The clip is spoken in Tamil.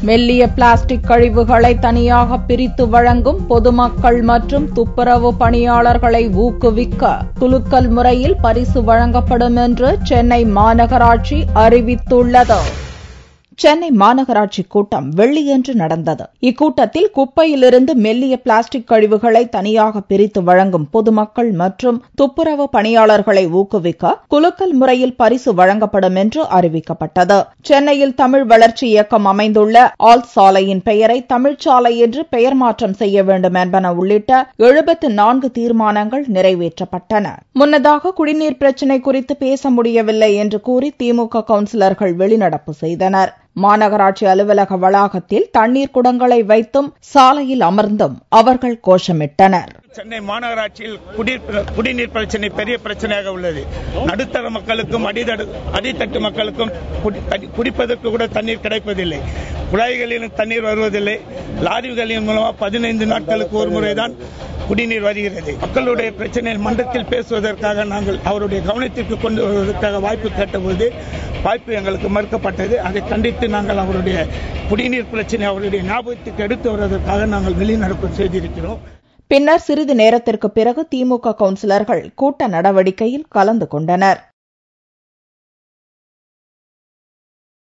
மெல்லிய பிளாஸ்டிக் கழிவுகளை தனியாக பிரித்து வழங்கும் பொதுமக்கள் மற்றும் துப்புரவு பணியாளர்களை ஊக்குவிக்க குலுக்கல் முறையில் பரிசு வழங்கப்படும் என்று சென்னை மாநகராட்சி அறிவித்துள்ளது. சென்னை மாநகராட்சி கூட்டம் வெள்ளியன்று நடந்தது. இக்கூட்டத்தில் குப்பையிலிருந்து மெல்லிய பிளாஸ்டிக் கழிவுகளை தனியாக பிரித்து வழங்கும் பொதுமக்கள் மற்றும் துப்புரவு பணியாளர்களை ஊக்குவிக்க குலுக்கல் முறையில் பரிசு வழங்கப்படும் என்று அறிவிக்கப்பட்டது. சென்னையில் தமிழ் வளர்ச்சி இயக்கம் அமைந்துள்ள ஆல் சாலையின் பெயரை தமிழ்ச்சாலை என்று பெயர் மாற்றம் செய்ய வேண்டும் என்பன உள்ளிட்ட 74 தீர்மானங்கள் நிறைவேற்றப்பட்டன. முன்னதாக குடிநீர் பிரச்சினை குறித்து பேச முடியவில்லை என்று கூறி திமுக கவுன்சிலர்கள் வெளிநடப்பு செய்தனர். மாநகராட்சி அலுவலக வளாகத்தில் தண்ணீர் குடங்களை வைத்தும் சாலையில் அமர்ந்தும் அவர்கள் கோஷமிட்டனர். சென்னை மாநகராட்சியில் குடிநீர் பிரச்சனை பெரிய பிரச்சனையாக உள்ளது. நடுத்தர மக்களுக்கும் அடித்தட்டு மக்களுக்கும் குடிப்பதற்கு கூட தண்ணீர் கிடைப்பதில்லை. குழாய்களிலும் தண்ணீர் வருவதில்லை. லாரிகளின் மூலமா 15 நாட்களுக்கு ஒரு முறைதான் குடிநீர் வருகிறது. மக்களுடைய பிரச்சனை மன்றத்தில் பேசுவதற்காக நாங்கள் அவருடைய கவனத்திற்கு கொண்டு வருவதற்காக வாய்ப்பு கேட்டபோது வாய்ப்பு எங்களுக்கு மறுக்கப்பட்டது. அதை கண்டித்து நாங்கள் அவருடைய குடிநீர் பிரச்சனை அவருடைய ஞாபகத்துக்கு எடுத்து வருவதற்காக நாங்கள் வெளிநடப்பு செய்திருக்கிறோம். பின்னர் சிறிது நேரத்திற்கு பிறகு திமுக கவுன்சிலர்கள் கூட்ட நடவடிக்கையில் கலந்து கொண்டனர்.